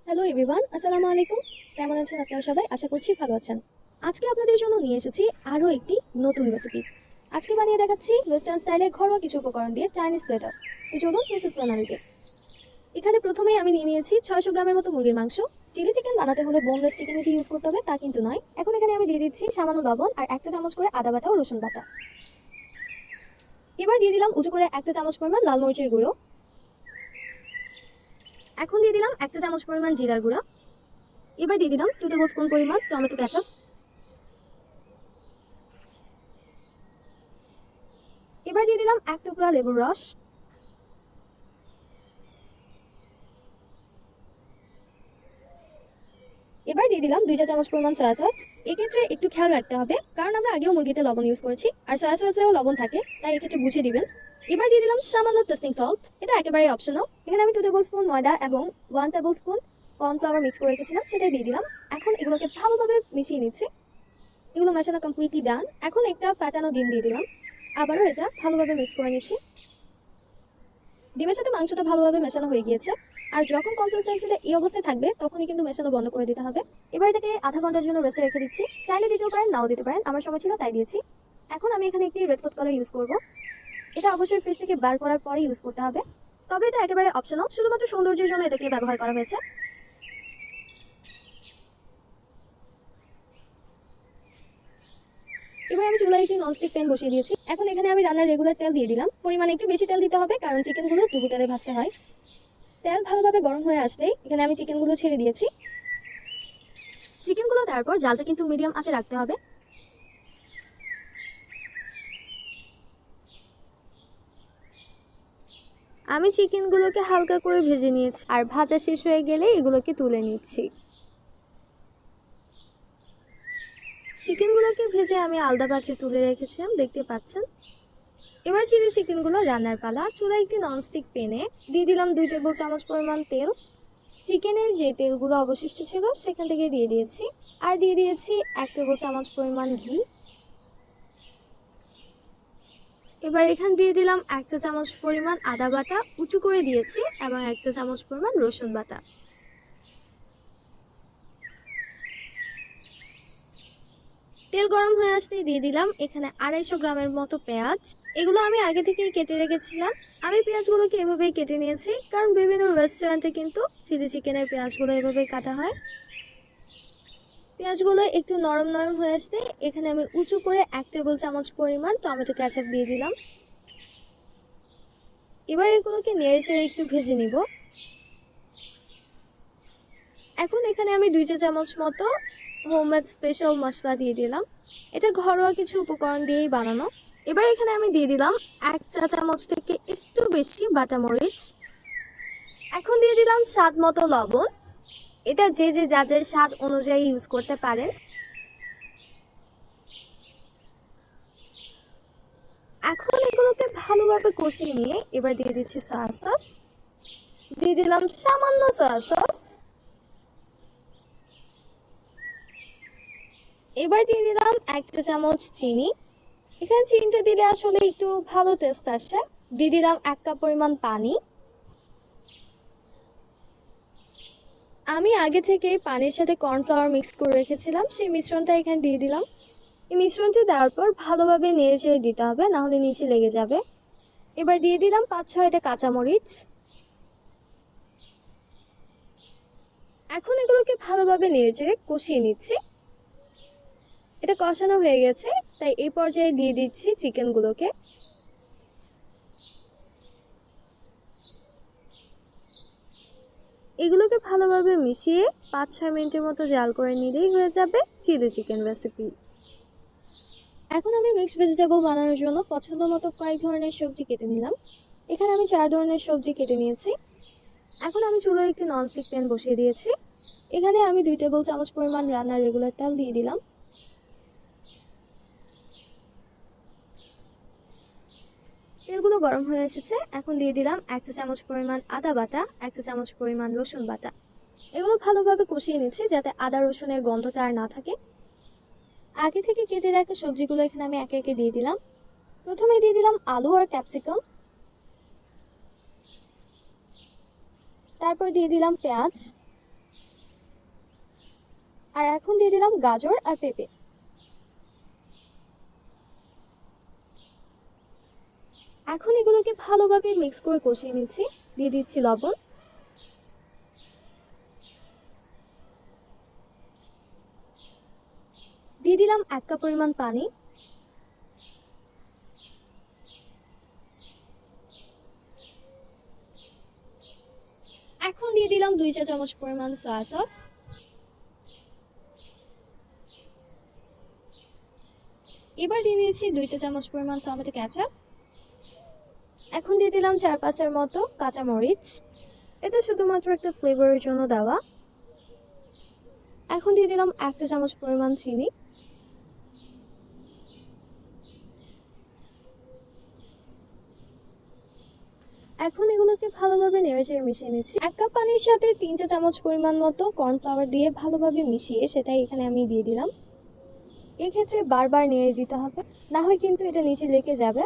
Hello everyone, আসসালামু আলাইকুম। কেমন আছেন আপনারা সবাই? আশা করছি ভালো আছেন। আজকে আপনাদের জন্য নিয়ে এসেছি আরও একটি নতুন রেসিপি। আজকে বানিয়ে দেখাচ্ছি ওয়েস্টার্ন স্টাইলে ঘরোয়া কিছু উপকরণ দিয়ে চাইনিজ প্লেটার। তো চলুন প্রস্তুত প্রণালীতে। এখানে প্রথমেই আমি নিয়ে নিয়েছি 600 গ্রামের মতো মুরগির মাংস। চিলি চিকেন বানাতে হলে বোনলেস চিকেন এসে ইউজ করতে হবে, তা কিন্তু নয়। এখন এখানে আমি দিয়ে দিচ্ছি সামান্য লবণ আর 1 চা চামচ করে আদা বাটা ও রসুন বাটা। এবার দিয়ে দিলাম উঁচু করে 1 চা চামচ পরিমাণ লাল মরিচের গুঁড়ো। এখন দিয়ে দিলাম 1 চা চামচ পরিমাণ জিরার গুঁড়া। এবার দিয়ে দিলাম 2 টেবিল স্পুন পরিমাণ টমেটো কেচাপ। এবার দিয়ে দিলাম 1 টুকরা লেবুর রস। এবার দিয়ে দিলাম 2 চা চামচ পরিমাণ সয়া সস। এক্ষেত্রে একটু খেয়াল রাখতে হবে, কারণ আমরা আগেও মুরগিতে লবণ ইউজ করেছি আর সয়া সসেও লবণ থাকে, তাই এক্ষেত্রে বুঝে দিবেন। এবার দিয়ে দিলাম সামান্য টেস্টিং সল্ট, এটা একেবারে অপশনাল। এখানে আমি 2 টেবিল স্পুন ময়দা এবং 1 টেবিল স্পুন কর্নফ্লাওয়ার মিক্স করে রেখেছিলাম, সেটাই দিয়ে দিলাম। এখন এগুলোকে ভালোভাবে মিশিয়ে নিচ্ছি। এগুলো মেশানো কমপ্লিটলি ডান। এখন একটা ফ্যাটানো ডিম দিয়ে দিলাম, আবারও এটা ভালোভাবে মিক্স করে নিচ্ছি। ডিমের সাথে মাংসটা ভালোভাবে মেশানো হয়ে গিয়েছে, আর যখন কনসিস্টেন্সিটা এই অবস্থায় থাকবে তখনই কিন্তু মেশানো বন্ধ করে দিতে হবে। এবার এটাকে আধা ঘন্টার জন্য রেস্টে রেখে দিচ্ছি। চাইলে দিতেও পারেন, নাও দিতে পারেন, আমার সময় ছিল তাই দিয়েছি। এখন আমি এখানে একটি রেড ফুড কালার ইউজ করব। এটা অবশ্যই ফ্রিজ থেকে বার করার পরে ইউজ করতে হবে, তবে এটা একেবারে অপশনাল, শুধুমাত্র সৌন্দর্যের জন্য এটাকে ব্যবহার করা হয়েছে। এবার আমি চুলায় একটি ননস্টিক প্যান বসিয়ে দিয়েছি। এখন এখানে আমি রান্নার রেগুলার তেল দিয়ে দিলাম। পরিমাণে একটু বেশি তেল দিতে হবে, কারণ চিকেনগুলো ডুবো তেলে ভাজতে হয়। তেল ভালোভাবে গরম হয়ে আসলেই এখানে আমি চিকেনগুলো ছেড়ে দিয়েছি। চিকেনগুলো দেওয়ার পর জালটা কিন্তু মিডিয়াম আঁচে রাখতে হবে। আমি চিকেনগুলোকে হালকা করে ভেজে নিয়েছি, আর ভাজা শেষ হয়ে গেলে এগুলোকে তুলে নিচ্ছি। চিকেনগুলোকে ভেজে আমি আলাদা পাত্রে তুলে রেখেছিলাম, দেখতে পাচ্ছেন। এবার চিলি চিকেনগুলো রান্নার পালা। চুলায় একটি ননস্টিক প্যানে দিয়ে দিলাম 2 টেবিল চামচ পরিমাণ তেল। চিকেনের যে তেলগুলো অবশিষ্ট ছিল সেখান থেকে দিয়ে দিয়েছি, আর দিয়ে দিয়েছি 1 টেবিল চামচ পরিমাণ ঘি। এবার এখানে দিয়ে দিলাম 1 চা চামচ পরিমাণ আদা বাটা উঁচু করে দিয়েছি, এবং 1 চা চামচ পরিমাণ রসুন বাটা। তেল গরম হয়ে আসতেই দিয়ে দিলাম এখানে 250 গ্রামের মতো পেঁয়াজ। এগুলো আমি আগে থেকেই কেটে রেখেছিলাম। আমি পেঁয়াজগুলোকে এভাবেই কেটে নিয়েছি, কারণ বিভিন্ন রেস্টুরেন্টে কিন্তু চিলি চিকেনের পেঁয়াজগুলো এভাবেই কাটা হয়। পেঁয়াজগুলো একটু নরম নরম হয়ে আসতে এখানে আমি উঁচু করে 1 টেবিল চামচ পরিমাণ টমেটো কেচাপ দিয়ে দিলাম। এবার এগুলোকে নেড়ে চেড়ে একটু ভেজে নিব। এখন এখানে আমি 2 চা চামচ মতো হোমমেড স্পেশাল মশলা দিয়ে দিলাম। এটা ঘরোয়া কিছু উপকরণ দিয়েই বানানো। এবার এখানে আমি দিয়ে দিলাম 1 চা চামচ থেকে একটু বেশি বাটা মরিচ। এখন দিয়ে দিলাম স্বাদ মতো লবণ। এটা যে যার স্বাদ অনুযায়ী ইউজ করতে পারেন। এখন এগুলোকে ভালোভাবে কষিয়ে নিয়ে এবার দিয়ে দিচ্ছি সয়া সস। দিয়ে দিলাম সামান্য সয়া সস। এবার দিয়ে দিলাম 1 চা চামচ চিনি। এখানে চিনিটা দিলে আসলে একটু ভালো টেস্ট আসে। দিয়ে দিলাম 1 কাপ পরিমাণ পানি। আমি আগে থেকে পানির সাথে কর্নফ্লাওয়ার মিক্স করে রেখেছিলাম, সেই মিশ্রণটা এখানে দিয়ে দিলাম। এই মিশ্রণটি দেওয়ার পর ভালোভাবে নেড়ে চেড়ে দিতে হবে, না হলে নিচে লেগে যাবে। এবার দিয়ে দিলাম 5-6টা কাঁচামরিচ। এখন এগুলোকে ভালোভাবে নেড়ে চেড়ে কষিয়ে নিচ্ছি। এটা কষানো হয়ে গেছে, তাই এই পর্যায়ে দিয়ে দিচ্ছি চিকেনগুলোকে। এগুলোকে ভালোভাবে মিশিয়ে 5-6 মিনিটের মতো জাল করে নিলেই হয়ে যাবে চিলি চিকেন রেসিপি। এখন আমি মিক্সড ভেজিটেবল বানানোর জন্য পছন্দ মতো কয়েক ধরনের সবজি কেটে নিলাম। এখানে আমি 4 ধরনের সবজি কেটে নিয়েছি। এখন আমি চুলায় একটি ননস্টিক প্যান বসিয়ে দিয়েছি। এখানে আমি 2 টেবিল চামচ পরিমাণ রান্নার রেগুলার তেল দিয়ে দিলাম। তেলগুলো গরম হয়ে এসেছে। এখন দিয়ে দিলাম 1 চা চামচ পরিমাণ আদা বাটা, 1 চা চামচ পরিমাণ রসুন বাটা। এগুলো ভালোভাবে কষিয়ে নিচ্ছি, যাতে আদা রসুনের গন্ধটা আর না থাকে। আগে থেকে কেটে রাখা সবজিগুলো এখানে আমি একে একে দিয়ে দিলাম। প্রথমে দিয়ে দিলাম আলু আর ক্যাপসিকাম, তারপর দিয়ে দিলাম পেঁয়াজ, আর এখন দিয়ে দিলাম গাজর আর পেঁপে। এখন এগুলোকে ভালোভাবে মিক্স করে কষিয়ে নিচ্ছি। দিয়ে দিচ্ছি লবণ, দিয়ে দিলাম 1 কাপ পরিমাণ পানি, এখন দিয়ে দিলাম 2 চা চামচ পরিমাণ সয়া সস, এবার দিয়ে দিয়েছি 2 চা চামচ পরিমাণ টমেটো কেচাপ, এখন দিয়ে দিলাম 4-5-এর মতো কাঁচামরিচ, এটা শুধুমাত্র একটা ফ্লেভারের জন্য দেওয়া। এখন দিয়ে দিলাম 1 চা চামচ পরিমাণ চিনি, এখন এগুলোকে ভালোভাবে নেড়েচেড়ে মিশিয়ে নিচ্ছি। 1 কাপ পানির সাথে 3 চা চামচ পরিমাণ মতো কর্নফ্লাওয়ার দিয়ে ভালোভাবে মিশিয়ে সেটাই এখানে আমি দিয়ে দিলাম। এক্ষেত্রে বারবার নেড়ে দিতে হবে, না হয় কিন্তু এটা নিচে লেগে যাবে।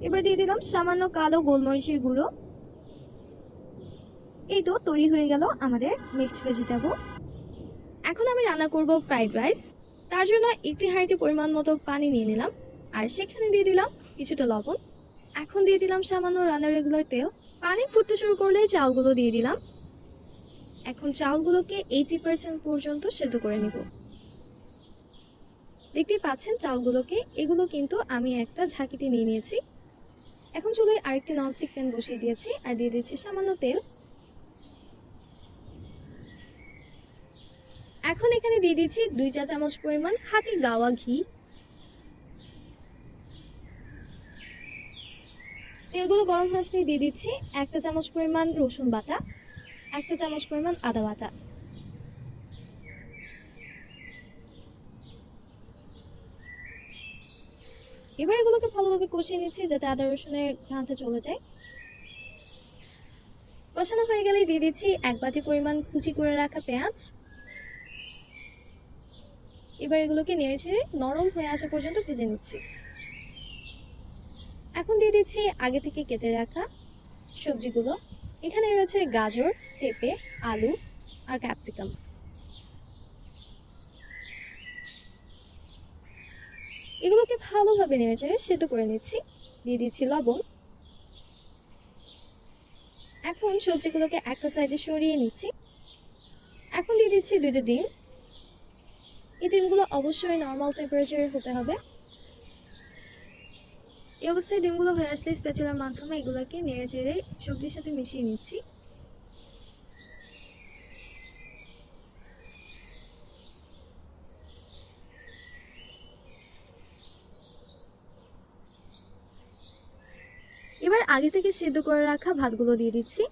এবার দিয়ে দিলাম সামান্য কালো গোলমরিচের গুঁড়ো। এই তো তৈরি হয়ে গেল আমাদের মিক্সড ভেজিটেবল। এখন আমি রান্না করব ফ্রাইড রাইস। তার জন্য একটি হাঁড়িতে পরিমাণ মতো পানি নিয়ে নিলাম, আর সেখানে দিয়ে দিলাম কিছুটা লবণ। এখন দিয়ে দিলাম সামান্য রান্নার রেগুলার তেল। পানি ফুটতে শুরু করলে চাউলগুলো দিয়ে দিলাম। এখন চাউলগুলোকে 80% পর্যন্ত সেদ্ধ করে নিব। দেখতেই পাচ্ছেন চাউলগুলোকে, এগুলো কিন্তু আমি একটা ঝাঁকিতে নিয়ে নিয়েছি। এখন চুলায় আরেকটি ননস্টিক প্যান বসিয়ে দিয়েছি আর দিয়ে দিচ্ছি সামান্য তেল। এখন এখানে দিয়ে দিচ্ছি 2 চা চামচ পরিমাণ খাঁটি গাওয়া ঘি। তেলগুলো গরম হয়ে আসলে দিয়ে দিচ্ছি 1 চা চামচ পরিমাণ রসুন বাটা, 1 চা চামচ পরিমাণ আদা বাটা। এবার এগুলোকে ভালোভাবে কষিয়ে নিচ্ছি যাতে আদা রসুনের ঘ্রাণটা চলে যায়। কষানো হয়ে গেলে দিয়ে দিচ্ছি 1 বাটি পরিমাণ কুচি করে রাখা পেঁয়াজ। এবার এগুলোকে নেড়েচেড়ে নরম হয়ে আসা পর্যন্ত ভেজে নিচ্ছি। এখন দিয়ে দিচ্ছি আগে থেকে কেটে রাখা সবজিগুলো। এখানে রয়েছে গাজর, পেঁপে, আলু আর ক্যাপসিকাম। এগুলোকে ভালোভাবে নেড়েচেড়ে সেদ্ধ করে নিচ্ছি। দিয়ে দিচ্ছি লবণ। এখন সবজিগুলোকে একটা সাইডে সরিয়ে নিচ্ছি। এখন দিয়ে দিচ্ছি 2টা ডিম। এই ডিমগুলো অবশ্যই নর্মাল টেম্পারেচারে হতে হবে। এই অবস্থায় ডিমগুলো হয়ে আসলে স্প্যাচুলার মাধ্যমে এগুলোকে নেড়েচেড়ে সবজির সাথে মিশিয়ে নিচ্ছি। এবার আগে থেকে সিদ্ধ করে রাখা ভাতগুলো দিয়ে দিচ্ছি।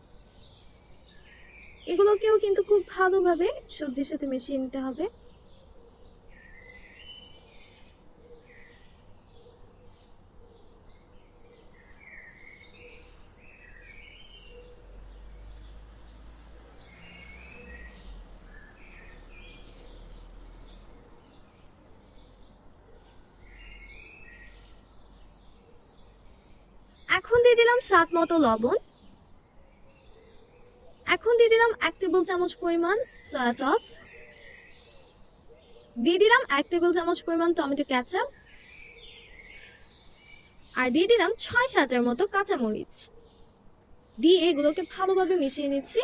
এগুলোকেও কিন্তু খুব ভালোভাবে সবজির সাথে মিশিয়ে নিতে হবে। এখন দিয়ে দিলাম স্বাদ মতো লবণ। এখন দিয়ে দিলাম 1 টেবিল চামচ পরিমাণ সয়া সস। দিয়ে দিলাম 1 টেবিল চামচ পরিমাণ টমেটো কেচাপ। আর দিয়ে দিলাম 6-7-এর মতো কাঁচামরিচ। দিয়ে এগুলোকে ভালোভাবে মিশিয়ে নিচ্ছি।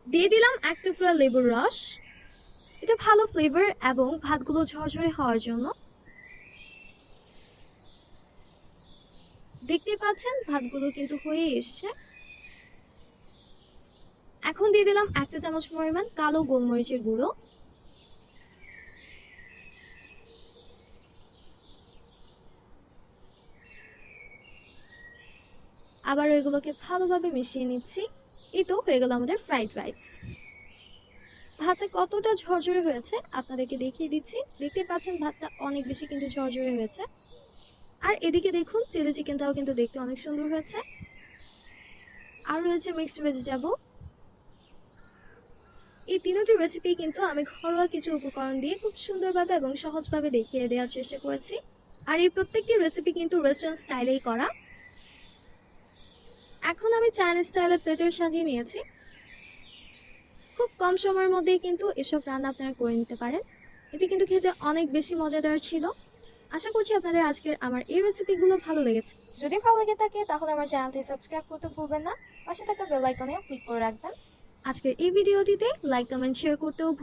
দিয়ে দিলাম 1 টুকরা লেবুর রস। এটা ভালো ফ্লেভার এবং ভাতগুলো ঝরঝরে হওয়ার জন্য। দেখতে পাচ্ছেন ভাতগুলো কিন্তু হয়ে এসছে। এখন দিয়ে দিলাম 1 চা চামচ পরিমাণ কালো গোলমরিচের গুঁড়ো। আবার এগুলোকে ভালোভাবে মিশিয়ে নিচ্ছি। এই তো হয়ে গেল আমাদের ফ্রাইড রাইস। ভাতটা কতটা ঝরঝরে হয়েছে আপনাদেরকে দেখিয়ে দিচ্ছি। দেখতে পাচ্ছেন ভাতটা অনেক বেশি কিন্তু ঝরঝরে হয়েছে। আর এদিকে দেখুন চিলি চিকেনটাও কিন্তু দেখতে অনেক সুন্দর হয়েছে। আর রয়েছে মিক্সড ভেজিটেবল। এই তিনটি রেসিপি কিন্তু আমি ঘরোয়া কিছু উপকরণ দিয়ে খুব সুন্দরভাবে এবং সহজভাবে দেখিয়ে দেওয়ার চেষ্টা করেছি। আর এই প্রত্যেকটি রেসিপি কিন্তু রেস্টুরেন্ট স্টাইলেই করা। এখন আমি চাইনিজ স্টাইলে প্লেটার সাজিয়ে নিয়েছি। খুব কম সময়ের মধ্যেই কিন্তু এসব রান্না আপনারা করে নিতে পারেন। এটি কিন্তু খেতে অনেক বেশি মজাদার ছিল। আশা করছি আপনাদের আজকের আমার এই রেসিপিগুলো ভালো লেগেছে। যদি ভালো লেগে থাকে তাহলে আমার চ্যানেলটি সাবস্ক্রাইব করতে ভুলবেন না, পাশে থাকা বেল আইকনেও ক্লিক করে রাখবেন। আজকের এই ভিডিওটিতে লাইক, কমেন্ট, শেয়ার করতেও